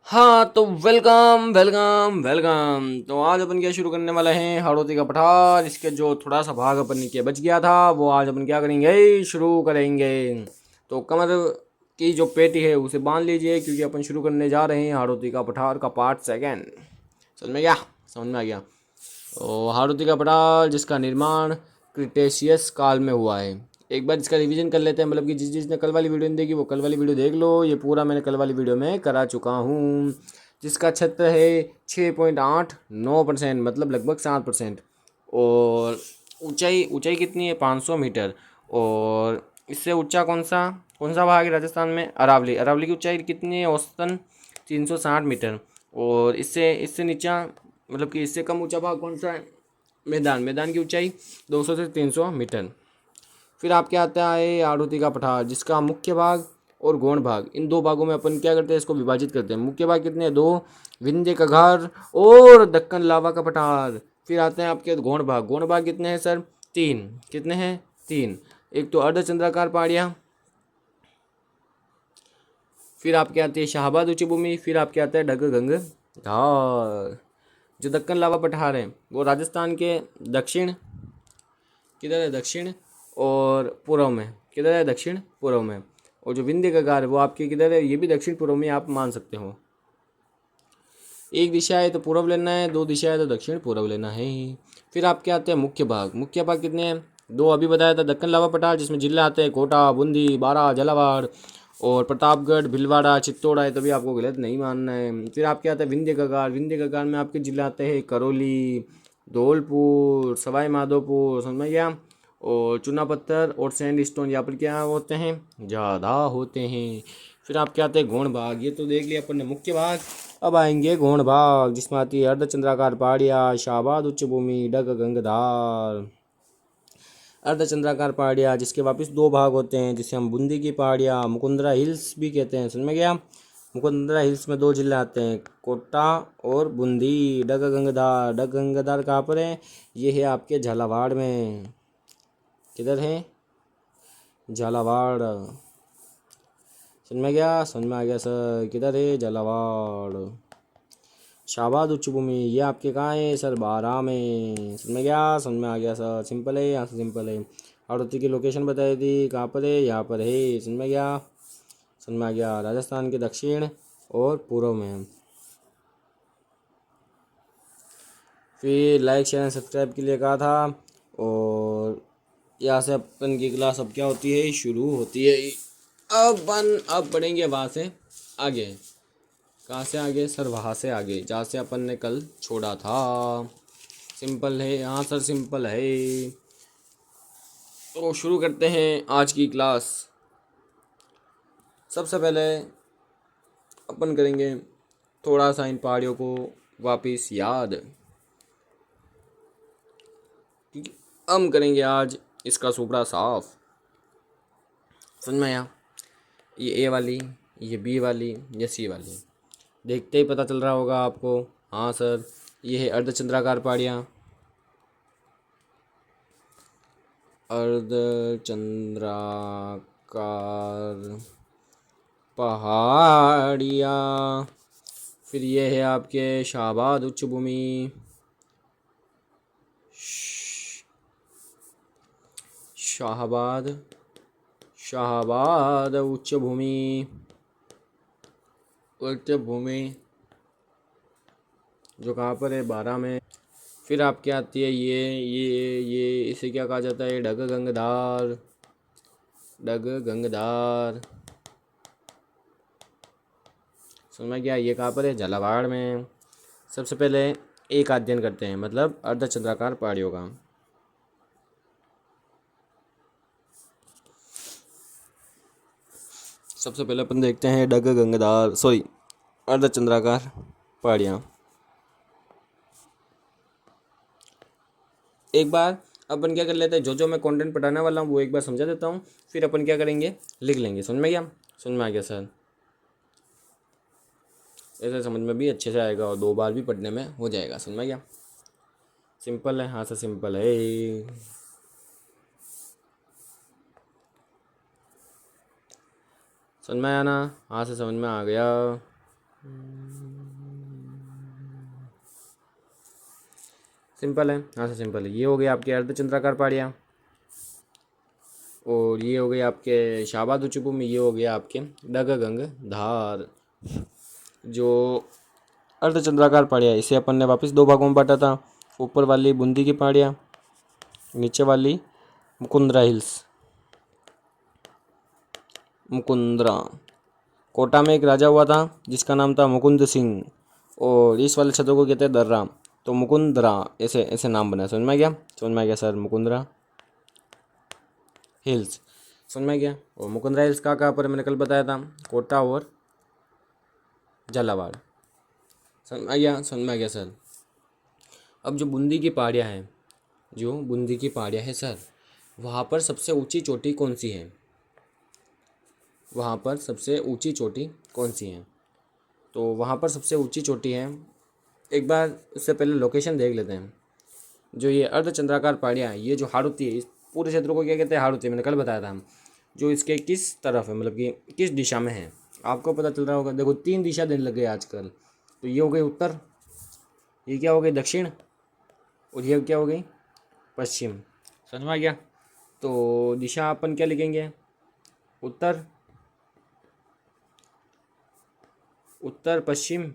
हाँ तो welcome welcome welcome. तो आज अपन क्या शुरू करने वाले हैं, हाड़ौती का पठार। इसके जो थोड़ा सा भाग अपन के बच गया था वो आज अपन क्या करेंगे, शुरू करेंगे। तो कमर की जो पेटी है उसे बांध लीजिए, क्योंकि अपन शुरू करने जा रहे हैं हाड़ौती का पठार का पार्ट सेकेंड। समझ में गया? समझ में आ गया। तो हाड़ौती का पठार जिसका निर्माण क्रिटेशियस काल में हुआ है। एक बार इसका रिवीजन कर लेते हैं, मतलब कि जिसने कल वाली वीडियो नहीं देखी वो कल वाली वीडियो देख लो। ये पूरा मैंने कल वाली वीडियो में करा चुका हूँ। जिसका क्षेत्र है 6.89%, मतलब लगभग 7%। और ऊंचाई ऊंचाई कितनी है, 500 मीटर। और इससे ऊंचा कौन सा भाग है राजस्थान में? अरावली। अरावली की ऊंचाई कितनी है, औसतन 360 मीटर। और इससे इससे नीचा, मतलब कि इससे कम ऊंचा भाग कौन सा है? मैदान की ऊंचाई 200 से 300 मीटर। फिर आपके आता है आड़ूती का पठार, जिसका मुख्य भाग और गौण भाग, इन दो भागों में अपन क्या करते हैं, इसको विभाजित करते हैं। मुख्य भाग कितने हैं? दो, विंध्य का घार और दक्कन लावा का पठार। फिर आते हैं आपके गौण भाग। गौण भाग कितने हैं सर? तीन। कितने हैं? तीन। एक तो अर्धचंद्राकार पहाड़ियाँ, फिर आपके आती है शाहबाद उच्च भूमि, फिर आपके आता है डग गंग धार। जो दक्कन लावा पठार है वो राजस्थान के दक्षिण, किधर है, दक्षिण और पूर्व में। किधर है? दक्षिण पूर्व में। और जो विंध्य का है वो आपके किधर है? ये भी दक्षिण पूर्व में आप मान सकते हो। एक दिशा है तो पूर्व लेना है, दो दिशा है तो दक्षिण पूर्व लेना है। फिर आपके आते हैं मुख्य भाग। मुख्य भाग कितने हैं? दो अभी बताया था, दक्कन लावा पठार जिसमें जिले आते हैं कोटा, बूंदी, बारा, झालावाड़ और प्रतापगढ़, भीलवाड़ा, चित्तौड़ है, तभी आपको गलत नहीं मानना है। फिर आपके आते हैं विंध्य कगार। विंध्य कगार में आपके जिले आते हैं करौली, धौलपुर, सवाई माधोपुर, समझ में गया। और चूना पत्थर और सैंड स्टोन यहाँ पर क्या होते हैं? ज़्यादा होते हैं। फिर आपके आते हैं गौण भाग। ये तो देख लिया अपन ने मुख्य भाग। अब आएंगे गौण भाग, जिसमें आती है अर्धचंद्राकार पहाड़ियाँ, शाहबाद उच्च भूमि, डग गंगधार। अर्धचंद्राकार पहाड़ियाँ जिसके वापस दो भाग होते हैं, जिसे हम बूंदी की पहाड़ियाँ, मुकुंदरा हिल्स भी कहते हैं। समझ में गया? मुकुंदरा हिल्स में दो जिले आते हैं, कोटा और बूंदी। डग गंगधार। डग गंगधार कहाँ पर है? ये है आपके झालावाड़ में। किधर है? झालावाड़। समझ में गया? समझ में आ गया सर। किधर है? झालावाड़। शाहबाद उच्च भूमि ये आपके कहाँ है सर? बारह में। समझ में गया? समझ में आ गया सर। सिंपल है, यहाँ से सिंपल है। हाड़ौती की लोकेशन बताई थी, कहाँ पर है? यहाँ पर है। समझ में गया? समझ में आ गया। राजस्थान के दक्षिण और पूर्व में। फिर लाइक शेयर एंड सब्सक्राइब के लिए कहा था। और यहाँ से अपन की क्लास अब क्या होती है, शुरू होती है। अब बढ़ेंगे वहाँ से आगे। कहाँ से आगे सर? वहाँ से आगे जहाँ से अपन ने कल छोड़ा था। सिंपल है, हाँ सर सिंपल है। तो शुरू करते हैं आज की क्लास। सबसे पहले अपन करेंगे थोड़ा सा इन पहाड़ियों को वापस याद, क्योंकि हम करेंगे आज इसका सुपड़ा साफ। समझ में आया? ये ए वाली, ये बी वाली, ये सी वाली, देखते ही पता चल रहा होगा आपको। हाँ सर, ये है अर्धचंद्राकार पहाड़ियाँ। अर्धचंद्राकार पहाड़ियाँ। फिर ये है आपके शाहबाद उच्च भूमि। शाहबाद शाहबाद उच्च भूमि। उच्च भूमि जो कहाँ पर है? बारह में। फिर आपके आती है ये इसे क्या कहा जाता है? डग गंगधार। डग गंगधार। समझ में गया? ये कहाँ पर है? झालावाड़ में। सबसे पहले एक अध्ययन करते हैं, मतलब अर्धचंद्राकार पहाड़ियों का। सबसे पहले अपन देखते हैं डग गंगधार, सॉरी, अर्धचंद्राकार पहाड़ियाँ। एक बार अपन क्या कर लेते हैं, जो जो मैं कंटेंट पढ़ाने वाला हूँ वो एक बार समझा देता हूँ, फिर अपन क्या करेंगे, लिख लेंगे। समझ में गया? समझ में आ गया सर? ऐसे समझ में भी अच्छे से आएगा और दो बार भी पढ़ने में हो जाएगा। समझ में गया? सिंपल है, हाँ सर सिंपल है। समझ में आया ना? हाँ से समझ में आ गया। सिंपल है, हाँ से सिंपल है। ये हो गए आपके अर्धचंद्राकार पहाड़ियाँ, और ये हो गए आपके शाहबाद उच्च भूमि, ये हो गया आपके डग गंग धार। जो अर्धचंद्राकार पहाड़ियाँ, इसे अपन ने वापस दो भागों में बांटा था। ऊपर वाली बूंदी की पहाड़ियाँ, नीचे वाली मुकुंदरा हिल्स। मुकुंदरा, कोटा में एक राजा हुआ था जिसका नाम था मुकुंद सिंह, और इस वाले क्षेत्र को कहते हैं दर्रा। तो मुकुंदरा ऐसे ऐसे नाम बना। समझ में आ गया? समझ में आ गया सर। मुकुंदरा हिल्स, समझ में आ गया। और मुकुंदरा हिल्स कहाँ पर मैंने कल बताया था? कोटा और झालावाड़। समझ में आ गया? समझ में आ गया सर। अब जो बूंदी की पहाड़ियाँ हैं, जो बूंदी की पहाड़ियाँ हैं सर, वहाँ पर सबसे ऊंची चोटी कौन सी है? वहाँ पर सबसे ऊंची चोटी कौन सी है? तो वहाँ पर सबसे ऊंची चोटी है, एक बार उससे पहले लोकेशन देख लेते हैं। जो ये अर्धचंद्राकार पहाड़ियाँ हैं, ये जो हाड़ौती है, इस पूरे क्षेत्र को क्या कहते हैं? हाड़ौती। मैंने कल बताया था। जो इसके किस तरफ है, मतलब कि किस दिशा में है, आपको पता चल रहा होगा। देखो 3 दिशा देने लग गए आजकल। तो ये हो गई उत्तर, ये क्या हो गई दक्षिण, और ये क्या हो गई पश्चिम। समझ में आ गया? तो दिशा अपन क्या लिखेंगे? उत्तर, उत्तर पश्चिम,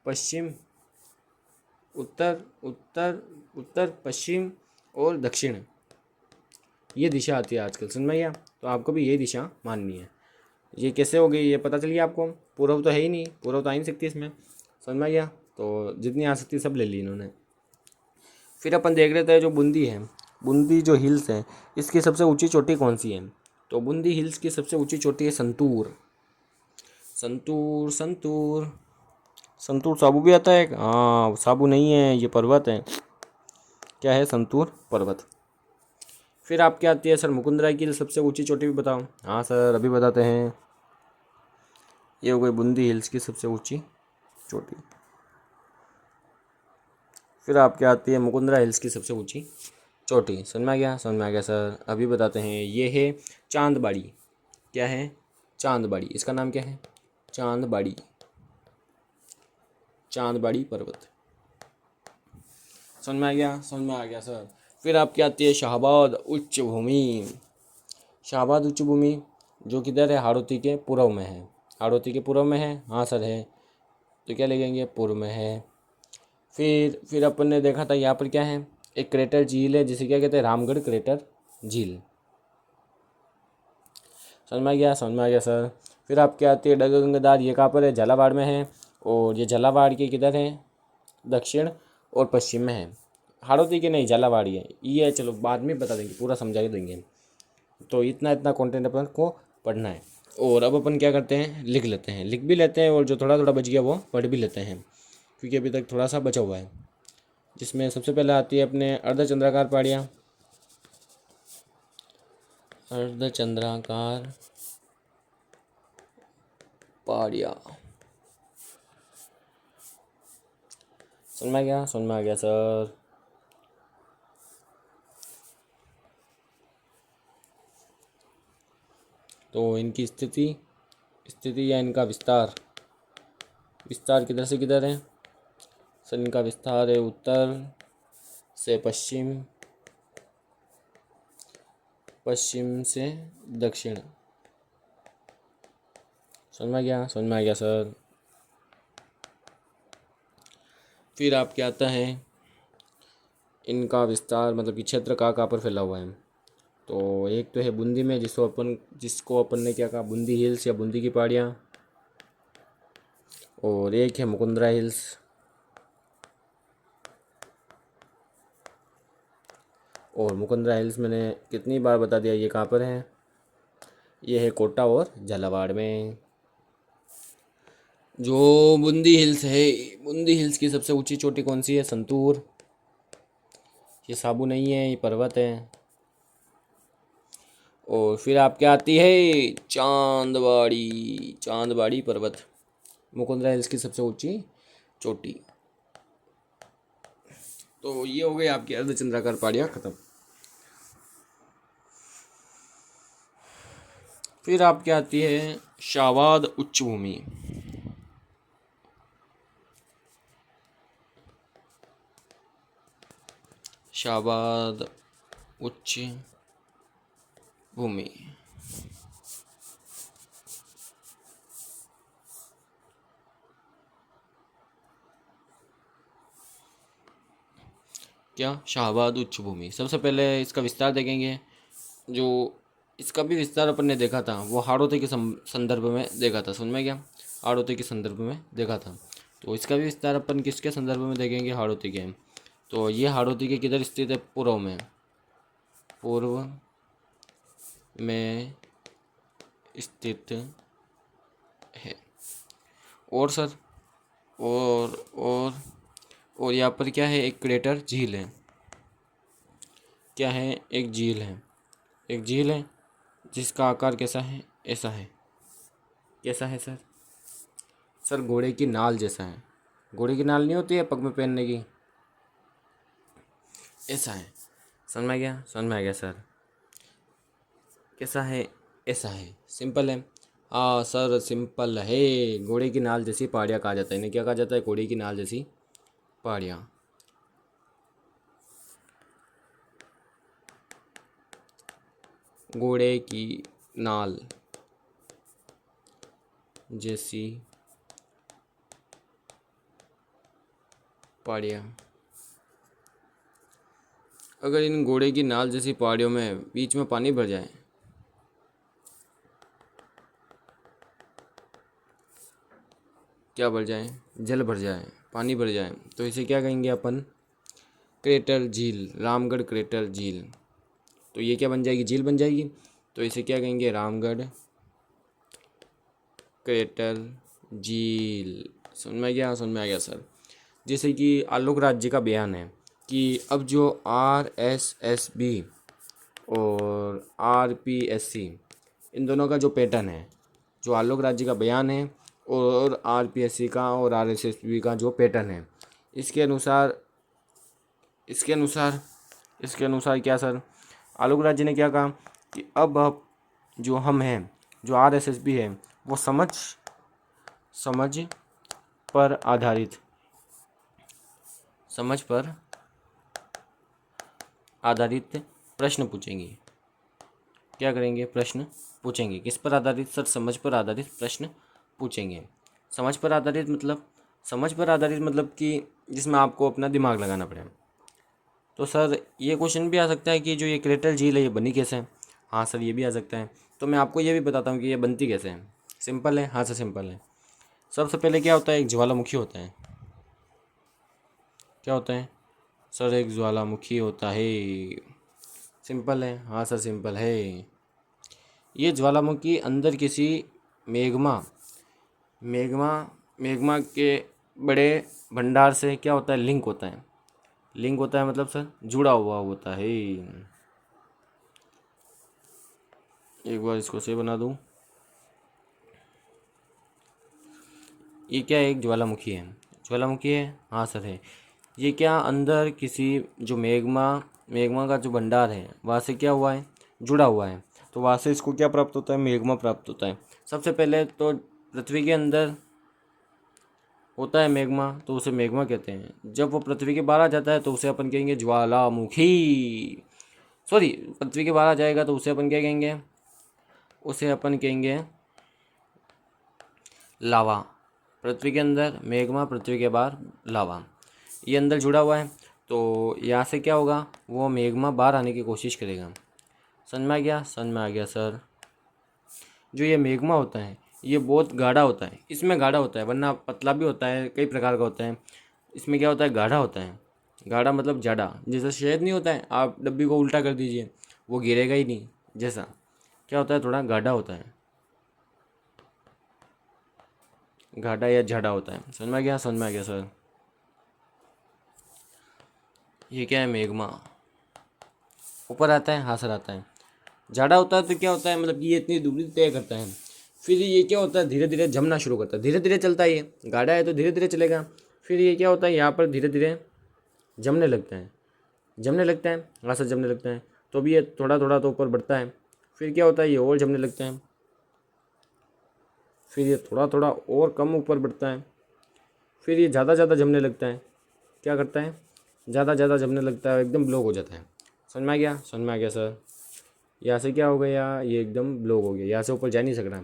पश्चिम उत्तर, उत्तर उत्तर पश्चिम और दक्षिण। ये दिशा आती है आजकल। समझ में आया? तो आपको भी ये दिशा माननी है। ये कैसे हो गई ये पता चल गया आपको? पूर्व तो है ही नहीं, पूर्व तो आ ही नहीं सकती इसमें। समझ में आ गया? तो जितनी आ सकती सब ले ली इन्होंने। फिर अपन देख रहे थे जो बूंदी है, बूंदी जो हिल्स है, इसकी सबसे ऊंची चोटी कौन सी है? तो बूंदी हिल्स की सबसे ऊंची चोटी है संतूर। संतूर, संतूर, संतूर साबू भी आता है? हाँ, साबू नहीं है, ये पर्वत है। क्या है? संतूर पर्वत। फिर आपकी आती है सर मुकुंदरा की सबसे ऊंची चोटी भी बताओ। हाँ सर, अभी बताते हैं। ये हो गई बूंदी हिल्स की सबसे ऊंची चोटी। फिर आपकी आती है मुकुंदरा हिल्स की सबसे ऊंची चोटी। समझ में आ गया? समझ में आ गया सर। अभी बताते हैं। ये है चांदबाड़ी। क्या है? चांदबाड़ी। इसका नाम क्या है? चांदबाड़ी, चांदबाड़ी पर्वत। समझ में आ गया? समझ में आ गया सर। फिर आपकी आती है शाहबाद उच्च भूमि। शाहबाद उच्च भूमि जो किधर है? हाड़ौती के पूर्व में है। हाड़ौती के पूर्व में है? हाँ सर है। तो क्या लिखेंगे? पूर्व में है। फिर अपन ने देखा था यहाँ पर क्या है? एक क्रेटर झील है जिसे क्या कहते हैं? रामगढ़ क्रेटर झील। समझ में आ गया? समझ में आ गया सर। फिर आपकी आती है डगंगदार। ये कहाँ पर है? झालावाड़ में है। और ये झालावाड़ के किधर है? दक्षिण और पश्चिम में है। हाड़ौती के नहीं, झालावाड़ है ये। चलो बाद में बता देंगे, पूरा समझा के देंगे। तो इतना इतना कंटेंट अपन को पढ़ना है। और अब अपन क्या करते हैं? लिख लेते हैं, लिख भी लेते हैं, और जो थोड़ा थोड़ा बच गया वो पढ़ भी लेते हैं, क्योंकि अभी तक थोड़ा सा बचा हुआ है। जिसमें सबसे पहले आती है अपने अर्धचंद्राकार पहाड़ियाँ। अर्धचंद्राकार पहाड़ियाँ। समझ में आ गया? समझ में आ गया सर। तो इनकी स्थिति, स्थिति या इनका विस्तार, विस्तार किधर से किधर है सर? इनका विस्तार है उत्तर से पश्चिम, पश्चिम से दक्षिण। समझ में आ गया? समझ में आ गया सर। फिर आप क्या आता है? इनका विस्तार मतलब कि क्षेत्र कहाँ पर फैला हुआ है? तो एक तो है बूंदी में, जिसको अपन ने क्या कहा? बूंदी हिल्स या बूंदी की पहाड़ियाँ। और एक है मुकुंदरा हिल्स। और मुकुंदरा हिल्स मैंने कितनी बार बता दिया ये कहाँ पर है? ये है कोटा और झालावाड़ में। जो बूंदी हिल्स है, बूंदी हिल्स की सबसे ऊंची चोटी कौन सी है? संतूर। ये साबू नहीं है, ये पर्वत है। और फिर आपके आती है चांदबाड़ी, चांदबाड़ी पर्वत, मुकुंदरा हिल्स की सबसे ऊंची चोटी। तो ये हो गई आपकी अर्धचंद्राकार पहाड़ियाँ खत्म। फिर आपके आती है शाहबाद उच्च भूमि। शाहबाद उच्च भूमि। क्या? शाहबाद उच्च भूमि। सबसे पहले इसका विस्तार देखेंगे। जो इसका भी विस्तार अपन ने देखा था वो हाड़ौती के संदर्भ में देखा था। समझ में गया? हाड़ौती के संदर्भ में देखा था। तो इसका भी विस्तार अपन किसके संदर्भ में देखेंगे? हाड़ौती के। तो ये हाड़ौती के किधर स्थित है? पूर्व में। पूर्व में स्थित है। और सर और यहाँ पर क्या है? एक क्रेटर झील है। क्या है? एक झील है। एक झील है जिसका आकार कैसा है? ऐसा है। कैसा है सर? सर घोड़े की नाल जैसा है। घोड़े की नाल नहीं होती है पग में पहनने की? ऐसा है। समझ में आ गया? समझ में आ गया सर। कैसा है? ऐसा है। सिंपल है। हाँ सर सिंपल है। घोड़े की नाल जैसी पहाड़ियाँ कहा जाता है। इन्हें क्या कहा जाता है? घोड़े की नाल जैसी पहाड़ियाँ। घोड़े की नाल जैसी पहाड़ियाँ। अगर इन घोड़े की नाल जैसी पहाड़ियों में बीच में पानी भर जाए, क्या भर जाए? जल भर जाए, पानी भर जाए, तो इसे क्या कहेंगे अपन? क्रेटर झील। रामगढ़ क्रेटर झील। तो ये क्या बन जाएगी? झील बन जाएगी। तो इसे क्या कहेंगे? रामगढ़ क्रेटर झील। समझ में आ गया? समझ में आ गया सर। जैसे कि आलोक राज्य का बयान है कि अब जो RSSB और RPSC इन दोनों का जो पैटर्न है, जो आलोक राज्य का बयान है और RPSC का और RSSB का जो पैटर्न है, इसके अनुसार इसके अनुसार क्या सर? आलोक राज्य ने क्या कहा कि अब जो हम हैं, जो RSSB है, वो समझ पर आधारित प्रश्न पूछेंगे। क्या करेंगे? प्रश्न पूछेंगे। किस पर आधारित सर? समझ पर आधारित प्रश्न पूछेंगे। समझ पर आधारित मतलब कि जिसमें आपको अपना दिमाग लगाना पड़े। तो सर ये क्वेश्चन भी आ सकता है कि जो ये क्रेटर झील है ये बनी कैसे है? हाँ सर ये भी आ सकता है। तो मैं आपको ये भी बताता हूँ कि ये बनती कैसे है। सिंपल है। हाँ सर सिंपल है। सबसे पहले क्या होता है? एक ज्वालामुखी होता है। क्या होता है सर? एक ज्वालामुखी होता है। सिंपल है। हाँ सर सिंपल है। ये ज्वालामुखी अंदर किसी मेग्मा मेग्मा मेग्मा के बड़े भंडार से क्या होता है? लिंक होता है। लिंक होता है मतलब सर जुड़ा हुआ होता है। एक बार इसको से बना दूं। ये क्या है? एक ज्वालामुखी है। ज्वालामुखी है। हाँ सर है। ये क्या अंदर किसी जो मेग्मा का जो भंडार है वहाँ से क्या हुआ है? जुड़ा हुआ है। तो वहाँ से इसको क्या प्राप्त होता है? मेग्मा प्राप्त होता है। सबसे पहले तो पृथ्वी के अंदर होता है मेग्मा, तो उसे मेग्मा कहते हैं। जब वो पृथ्वी के बाहर आ जाता है तो उसे अपन कहेंगे ज्वालामुखी। सॉरी, पृथ्वी के बाहर आ जाएगा तो उसे अपन क्या कहेंगे? उसे अपन कहेंगे लावा। पृथ्वी के अंदर मेग्मा, पृथ्वी के बाहर लावा। ये अंदर जुड़ा हुआ है। तो यहाँ से क्या होगा? वो मेग्मा बाहर आने की कोशिश करेगा। समझ में आ गया? समझ में आ गया सर। जो ये मेग्मा होता है ये बहुत गाढ़ा होता है। इसमें गाढ़ा होता है, वरना पतला भी होता है, कई प्रकार का होता है। इसमें क्या होता है? गाढ़ा होता है। गाढ़ा मतलब जाड़ा। जैसा शहद नहीं होता है, आप डब्बी को उल्टा कर दीजिए वो गिरेगा ही नहीं। जैसा क्या होता है? थोड़ा गाढ़ा होता है। गाढ़ा या झाड़ा होता है। समझ में आ गया? समझ में आ गया सर। ये क्या है? मेग्मा ऊपर आता है। हाँ सर आता है। जाड़ा होता है तो क्या होता है? मतलब कि ये इतनी दूरी तय करता है। फिर ये क्या होता है? धीरे धीरे जमना शुरू करता है। धीरे धीरे चलता है। ये गाढ़ा है तो धीरे धीरे चलेगा। फिर ये क्या होता है? यहाँ पर धीरे धीरे जमने लगता है। जमने लगता है। हाँ सर जमने लगता है। तो भी ये थोड़ा थोड़ा तो ऊपर बढ़ता है। फिर क्या होता है? ये और जमने लगता है। फिर ये थोड़ा थोड़ा और कम ऊपर बढ़ता है, फिर ये ज़्यादा ज़्यादा जमने लगता है। क्या करता है, ज़्यादा ज़्यादा जमने लगता है, एकदम ब्लॉक हो जाता है। समझ में आ गया, समझ में आ गया सर। यहाँ से क्या हो गया, ये एकदम ब्लॉक हो गया, यहाँ से ऊपर जा नहीं सक रहा।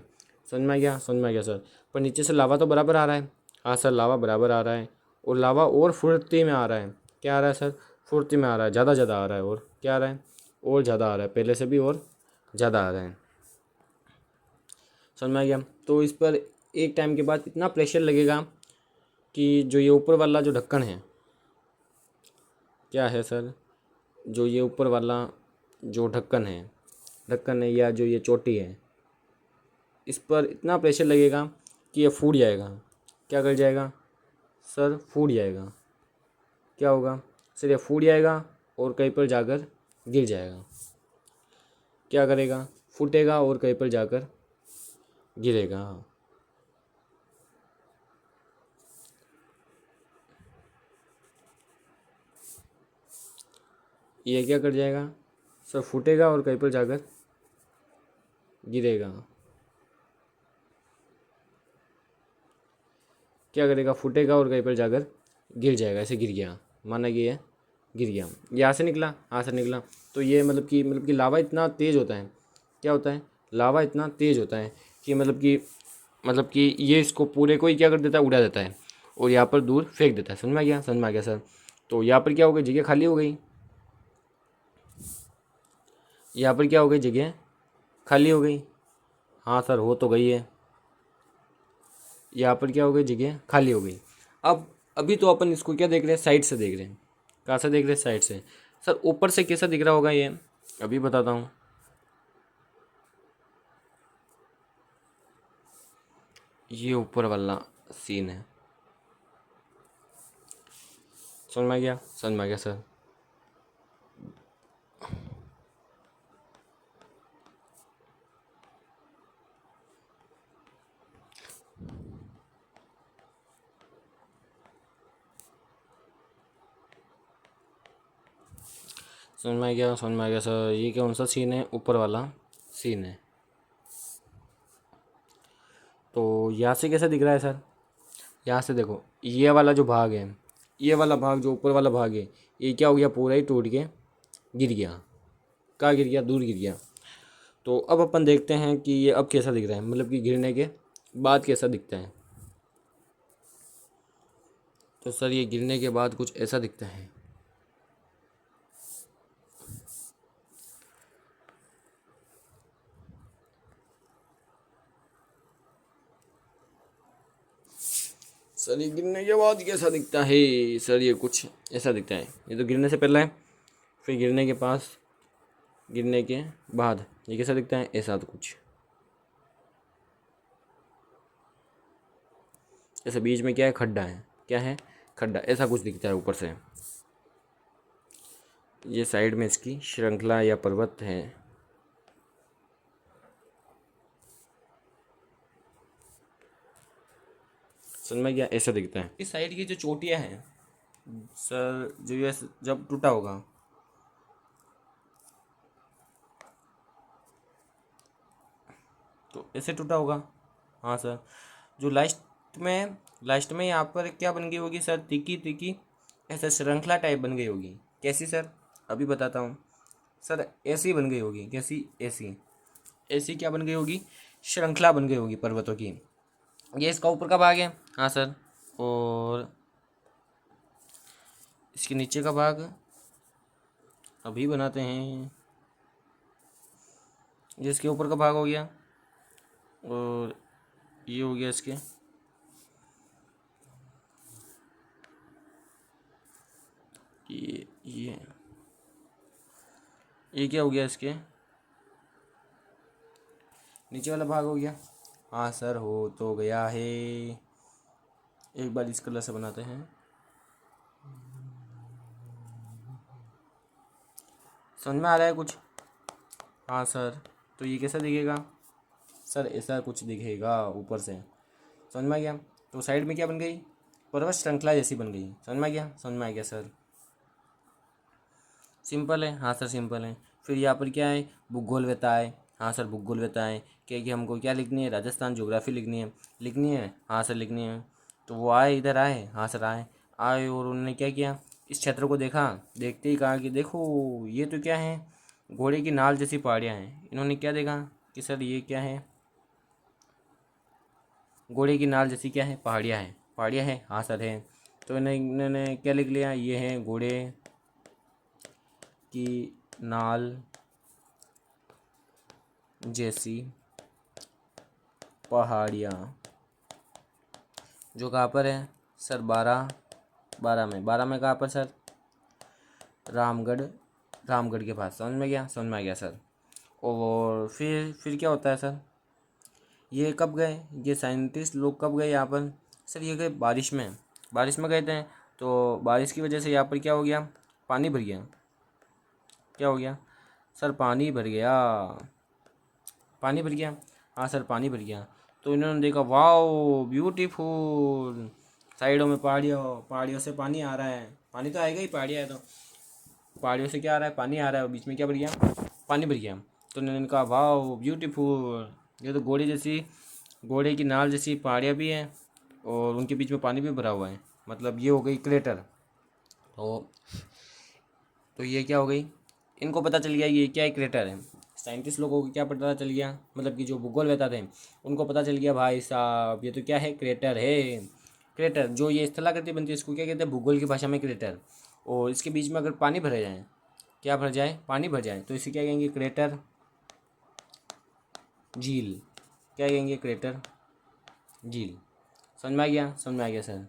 समझ में आ गया, समझ में आ गया सर। पर नीचे से लावा तो बराबर आ रहा है। हाँ सर, लावा बराबर आ रहा है, और लावा और फुर्ती में आ रहा है। क्या आ रहा है सर, फुर्ती में आ रहा है, ज़्यादा ज़्यादा आ रहा है। और क्या आ रहा है, और ज़्यादा आ रहा है, पहले से भी और ज़्यादा आ रहा है। समझ में आ गया। तो इस पर एक टाइम के बाद इतना प्रेशर लगेगा कि जो ये ऊपर वाला जो ढक्कन है, क्या है सर, जो ये ऊपर वाला जो ढक्कन है या जो ये चोटी है, इस पर इतना प्रेशर लगेगा कि ये फूट जाएगा। क्या कर जाएगा सर, फूट जाएगा। क्या होगा सर, ये फूट जाएगा और कहीं पर जाकर गिर जाएगा। क्या करेगा, फूटेगा और कहीं पर जाकर गिरेगा। ये क्या कर जाएगा सर, फूटेगा और कहीं पर जाकर गिरेगा। क्या करेगा, फूटेगा और कहीं पर जाकर गिर जाएगा। ऐसे गिर गया, माना कि ये गिर गया, यहाँ से निकला, यहाँ से निकला। तो ये मतलब कि लावा इतना तेज़ होता है। क्या होता है, लावा इतना तेज़ होता है कि मतलब कि ये इसको पूरे को ही क्या कर देता है, उड़ा देता है, और यहाँ पर दूर फेंक देता है। समझ में आ गया, समझ में आ गया सर। तो यहाँ पर क्या हो गई, जगह खाली हो गई। यहाँ पर क्या हो गई, जगह खाली हो गई। हाँ सर, हो तो गई है। यहाँ पर क्या हो गई, जगह खाली हो गई। अब अभी तो अपन इसको क्या देख रहे हैं, साइड से देख रहे हैं। कहाँ से देख रहे हैं, साइड से। सर ऊपर से कैसा दिख रहा होगा ये, अभी बताता हूँ। ये ऊपर वाला सीन है। समझ में आ गया, समझ में आ गया सर। समझ में आ गया, समझ में आ गया सर। ये कौन सा सीन है, ऊपर वाला सीन है। तो यहाँ से कैसा दिख रहा है सर, यहाँ से देखो, ये वाला जो भाग है, ये वाला भाग जो ऊपर वाला भाग है, ये क्या हो गया, पूरा ही टूट के गिर गया। कहाँ गिर गया, दूर गिर गया। तो अब अपन देखते हैं कि ये अब कैसा दिख रहा है, मतलब कि गिरने के बाद कैसा दिखता है। तो सर ये गिरने के बाद कुछ ऐसा दिखता है। सर ये गिरने के बाद कैसा दिखता है, सर ये कुछ ऐसा दिखता है। ये तो गिरने से पहले है, फिर गिरने के पास, गिरने के बाद ये कैसा दिखता है, ऐसा तो कुछ ऐसा। बीच में क्या है, खड्डा है। क्या है, खड्डा, ऐसा कुछ दिखता है ऊपर से। ये साइड में इसकी श्रृंखला या पर्वत है। समझ में गया, ऐसा दिखता है। इस साइड की जो चोटियाँ हैं सर, जो ये जब टूटा होगा, तो ऐसे टूटा होगा। हाँ सर, जो लास्ट में यहाँ पर क्या बन गई होगी सर, तिकी तिकी ऐसा श्रृंखला टाइप बन गई होगी। कैसी सर, अभी बताता हूँ सर। ऐसी बन गई होगी, कैसी, ऐसी ऐसी क्या बन गई होगी, श्रृंखला बन गई होगी पर्वतों की। ये इसका ऊपर का भाग है। हाँ सर, और इसके नीचे का भाग अभी बनाते हैं। ये इसके ऊपर का भाग हो गया, और ये हो गया इसके, ये क्या हो गया, इसके नीचे वाला भाग हो गया। हाँ सर, हो तो गया है। एक बार इस कलर से बनाते हैं। समझ में आ रहा है कुछ। हाँ सर, तो ये कैसा दिखेगा सर, ऐसा कुछ दिखेगा ऊपर से। समझ में आ गया। तो साइड में क्या बन गई, पर्वत श्रृंखला जैसी बन गई। समझ में आ गया, समझ में आ गया सर। सिंपल है। हाँ सर, सिंपल है। फिर यहाँ पर क्या है, भूगोल व्यता है। हाँ सर, भूगोल व्यता है। कि हमको क्या लिखनी है, राजस्थान ज्योग्राफी लिखनी है। हाँ सर लिखनी है। तो वो आए, इधर आए, हाँ सर आए और उन्होंने क्या किया, इस क्षेत्र को देखा, देखते ही कहा कि देखो ये तो क्या है, घोड़े की नाल जैसी पहाड़ियाँ हैं। इन्होंने क्या देखा कि सर ये क्या है, घोड़े की नाल जैसी क्या है, पहाड़ियाँ हैं, हाँ सर है। तो इन्होंने क्या लिख लिया, ये है घोड़े की नाल जैसी पहाड़ियाँ, जो कहाँ पर है सर, 12 में कहाँ पर सर, रामगढ़, रामगढ़ के पास। समझ में गया, समझ में आ गया सर। और फिर क्या होता है सर, ये कब गए, ये साइंटिस्ट लोग कब गए यहाँ पर सर, ये गए बारिश में गए थे। तो बारिश की वजह से यहाँ पर क्या हो गया, पानी भर गया। क्या हो गया सर, पानी भर गया, पानी भर गया। हाँ सर पानी भर गया। तो इन्होंने देखा, वाओ ब्यूटीफुल, साइडों में पहाड़ियों से पानी आ रहा है, पानी तो आएगा ही, पहाड़ियाँ है तो पहाड़ियों से क्या आ रहा है, पानी आ रहा है, और बीच में क्या भर गया, पानी भर गया। तो उन्होंने कहा वाओ ब्यूटीफुल, ये तो घोड़े की नाल जैसी पहाड़ियाँ भी हैं और उनके बीच में पानी भी भरा हुआ है, मतलब ये हो गई क्रेटर। तो ये क्या हो गई, इनको पता चल गया ये क्या है, क्रेटर है। साइंटिस्ट लोगों को क्या पता चल गया, मतलब कि जो भूगोल वेता थे उनको पता चल गया, भाई साहब ये तो क्या है, क्रेटर है। क्रेटर जो ये स्थलाकृति बनती है इसको क्या कहते हैं, भूगोल की भाषा में क्रेटर। और इसके बीच में अगर पानी भर जाए, क्या भर जाए, पानी भर जाए, तो इसे क्या कहेंगे, क्रेटर झील। क्या कहेंगे, क्रेटर झील। समझ में आ गया, समझ में आ गया सर।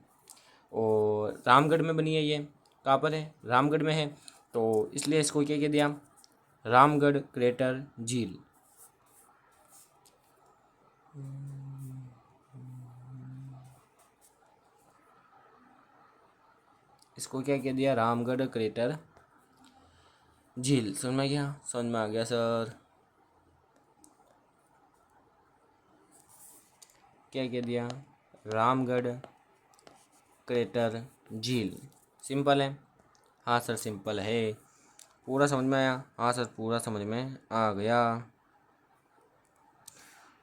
और रामगढ़ में बनी है ये, कहाँ पर है, रामगढ़ में है। तो इसलिए इसको क्या कह दिया, रामगढ़ क्रेटर झील। इसको क्या कह दिया, रामगढ़ क्रेटर झील। समझ में गया, समझ में आ गया सर। क्या कह दिया, रामगढ़ क्रेटर झील। सिंपल है, हाँ सर सिंपल है। पूरा समझ में आया, हाँ सर पूरा समझ में आ गया।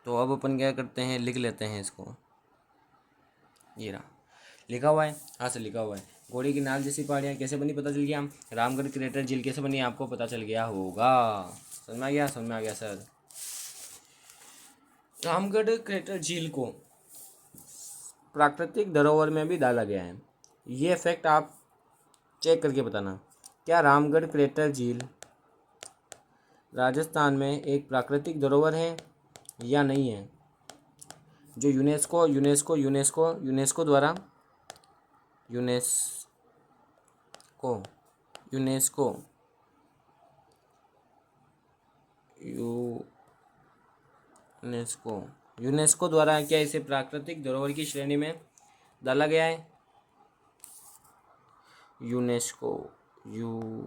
तो अब अपन क्या करते हैं, लिख लेते हैं इसको। ये रहा, लिखा हुआ है, हाँ सर लिखा हुआ है। घोड़े की नाल जैसी पहाड़ियाँ कैसे बनी पता चल गया, रामगढ़ क्रेटर झील कैसे बनी आपको पता चल गया होगा। समझ में आ गया, समझ में आ गया सर। रामगढ़ क्रेटर झील को प्राकृतिक धरोहर में भी डाला गया है। ये फैक्ट आप चेक करके बताना, क्या रामगढ़ क्रेटर झील राजस्थान में एक प्राकृतिक धरोहर है या नहीं है, जो यूनेस्को द्वारा यूनेस्को यूनेस्को यूनेस्को यूनेस्को द्वारा क्या इसे प्राकृतिक धरोहर की श्रेणी में डाला गया है। यूनेस्को यूनेस्को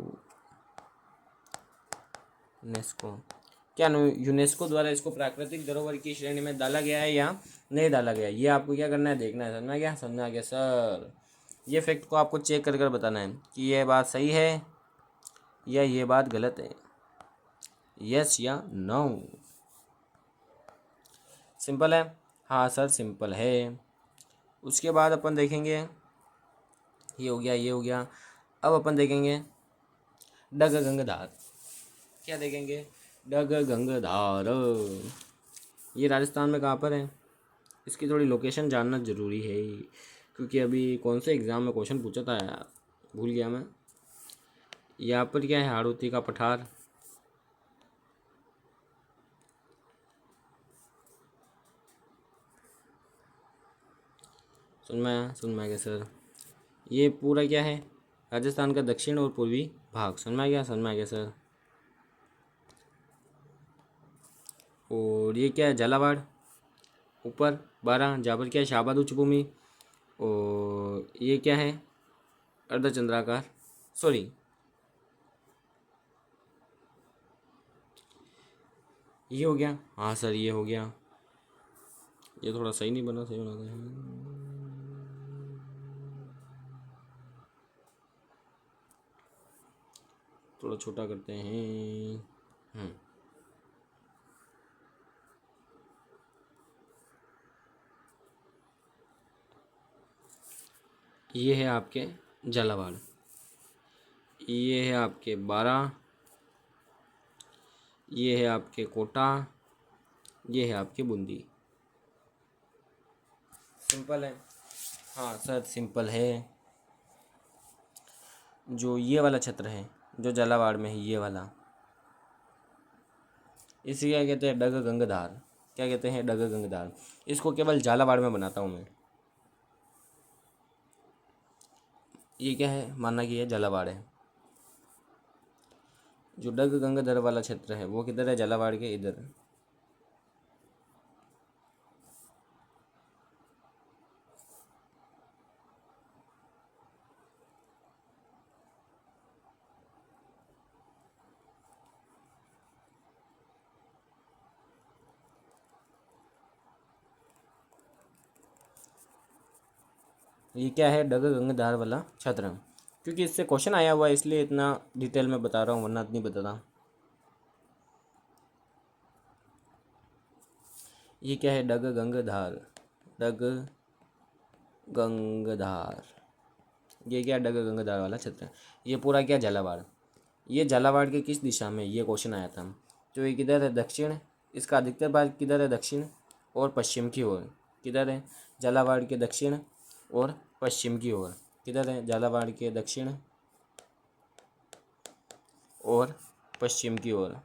क्या यूनेस्को द्वारा इसको प्राकृतिक धरोहर की श्रेणी में डाला गया है या नहीं डाला गया, ये आपको क्या करना है, देखना है। समझ में गया, समझ में आ गया सर। ये फैक्ट को आपको चेक कर बताना है कि यह बात सही है या ये बात गलत है, यस या नो। सिंपल है, हाँ सर सिंपल है। उसके बाद अपन देखेंगे, ये हो गया, ये हो गया। अब अपन देखेंगे डग गंगधार। क्या देखेंगे, डग गंगधार। ये राजस्थान में कहाँ पर है, इसकी थोड़ी लोकेशन जानना ज़रूरी है, क्योंकि अभी कौन से एग्ज़ाम में क्वेश्चन पूछा था यार, भूल गया मैं। यहाँ पर क्या है, हाड़ौती का पठार। सुन में आ गया सर। ये पूरा क्या है, राजस्थान का दक्षिण और पूर्वी भाग। समझ में आ गया, समझ में आ गया सर। और ये क्या है, झालावाड़ ऊपर 12, जहाँ पर क्या है, शाहबाद उच्च भूमि। और ये क्या है, अर्धचंद्राकार, सॉरी ये हो गया, हाँ सर ये हो गया। ये थोड़ा सही नहीं बना, सही बनाते हैं, थोड़ा छोटा करते हैं। ये है आपके झालावाड़, ये है आपके बारा, ये है आपके कोटा, ये है आपके बूंदी। सिंपल है। हाँ सर सिंपल है। जो ये वाला क्षेत्र है जो झालावाड़ में है ये वाला, इसे क्या कहते हैं, डग गंगधार। क्या कहते हैं, डग गंगधार। इसको केवल झालावाड़ में बनाता हूँ मैं। ये क्या है, मानना कि ये झालावाड़ है। जो डग गंगाधर वाला क्षेत्र है वो किधर है, झालावाड़ के इधर। ये क्या है, डग गंगाधार वाला क्षेत्र। क्योंकि इससे क्वेश्चन आया हुआ है इसलिए इतना डिटेल में बता रहा हूँ, वरना नहीं बताता। ये क्या है, डग गंगाधार, डग गंगाधार। ये क्या, डग गंगाधार वाला क्षेत्र। ये पूरा क्या, झालावाड़। ये झालावाड़ के किस दिशा में, ये क्वेश्चन आया था। तो ये किधर है, दक्षिण। इसका अधिकतर भाग किधर है, दक्षिण और पश्चिम की ओर। किधर है, झालावाड़ के दक्षिण और पश्चिम की ओर। किधर है, झालावाड़ के दक्षिण और पश्चिम की ओर।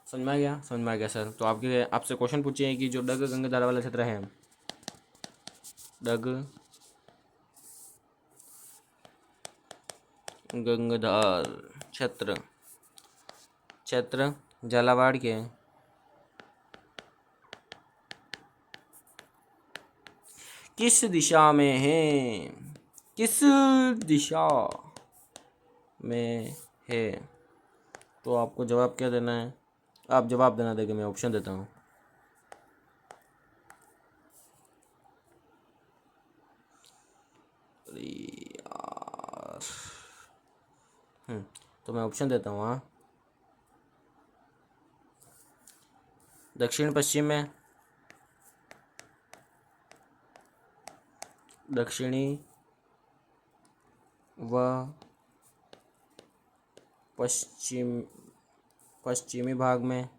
समझ में आ गया, समझ में आ गया सर। तो आपसे क्वेश्चन पूछे कि जो डग गंगाधार वाला क्षेत्र है, डग गंगाधार क्षेत्र, क्षेत्र झालावाड़ के किस दिशा में है, किस दिशा में है। तो आपको जवाब क्या देना है, आप जवाब देना देंगे, मैं ऑप्शन देता हूँ। अरे यार, तो मैं ऑप्शन देता हूँ। हाँ, दक्षिण पश्चिम में, दक्षिणी व पश्चिमी भाग में,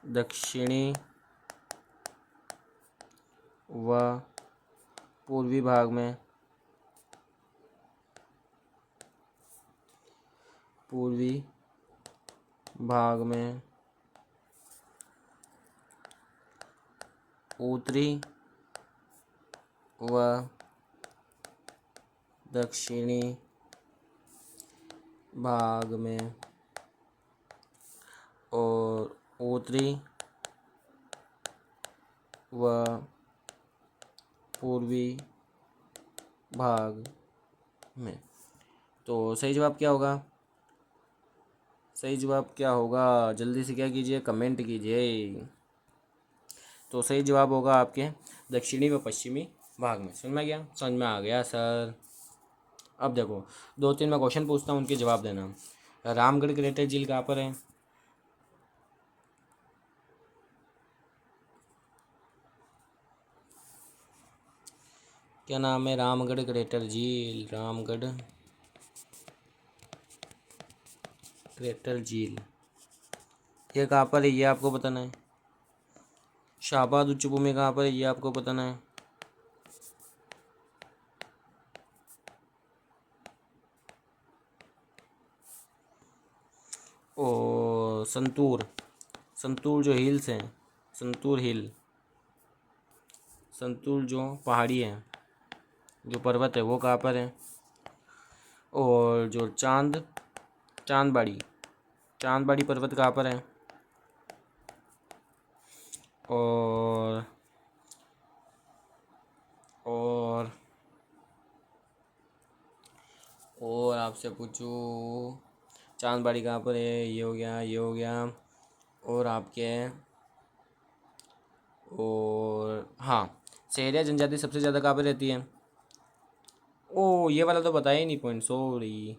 दक्षिणी व पूर्वी भाग में, पूर्वी भाग में, उत्तरी व दक्षिणी भाग में, और उत्तरी व पूर्वी भाग में। तो सही जवाब क्या होगा, सही जवाब क्या होगा, जल्दी से क्या कीजिए, कमेंट कीजिए। तो सही जवाब होगा आपके दक्षिणी व पश्चिमी भाग में। समझ में आ गया, समझ में आ गया सर। अब देखो, दो तीन मैं क्वेश्चन पूछता हूँ, उनके जवाब देना। रामगढ़ ग्रेटर झील कहाँ पर है, क्या नाम है, रामगढ़ ग्रेटर झील, रामगढ़ ग्रेटर झील। ये कहाँ पर है, ये आपको बताना है। शाहबाद उच्च भूमि कहाँ पर है, ये आपको बताना है। और संतूर, संतूर जो हिल्स हैं, संतूर हिल, संतूर जो पहाड़ी है, जो पर्वत है वो कहाँ पर है। और जो चांदबाड़ी, चांदबाड़ी पर्वत कहाँ पर है। और और और आपसे पूछूं, चांदबाड़ी कहाँ पर है, ये हो गया, ये हो गया। और आपके, और हाँ, सहरिया जनजाति सबसे ज़्यादा कहाँ पर रहती है। ओ ये वाला तो बताया ही नहीं पॉइंट, सॉरी।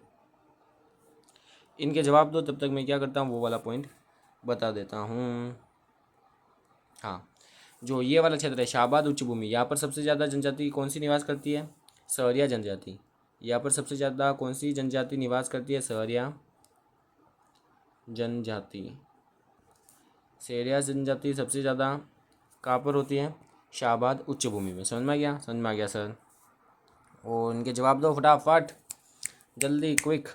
इनके जवाब दो, तब तक मैं क्या करता हूँ, वो वाला पॉइंट बता देता हूँ। हाँ, जो ये वाला क्षेत्र है शाहबाद उच्च भूमि, यहाँ पर सबसे ज़्यादा जनजाति कौन सी निवास करती है? सहरिया जनजाति। यहाँ पर सबसे ज़्यादा कौन सी जनजाति निवास करती है? सहरिया जनजाति। सहरिया जनजाति सबसे ज़्यादा कहाँ पर होती है? शाहबाद उच्च भूमि में। समझ में आ गया? समझ में आ गया सर। और इनके जवाब दो फटाफट, जल्दी, क्विक।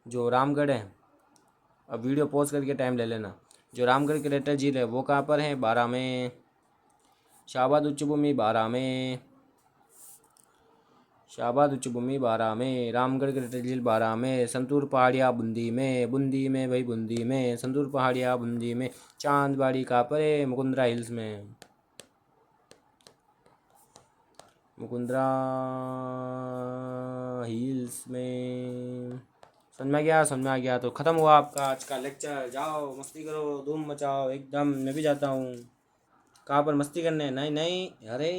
जो रामगढ़ है, अब वीडियो पॉज करके टाइम ले लेना। जो रामगढ़ ग्रेटर झील है वो कहाँ पर है? बारां में। शाहबाद उच्च भूमि बारां में। शाहबाद उच्च भूमि बारां में। रामगढ़ ग्रेटर झील बारां में। संतूर पहाड़िया बूंदी में। बूंदी में भाई, बूंदी में। संतूर पहाड़िया बूंदी में। चांदबाड़ी कहाँ पर है? मुकुंदरा हिल्स में। मुकुंदरा हिल्स में। समझ में आ गया? समझ में आ गया तो ख़त्म हुआ आपका आज का लेक्चर। जाओ मस्ती करो, धूम मचाओ एकदम। मैं भी जाता हूँ। कहाँ पर मस्ती करने? नहीं नहीं, अरे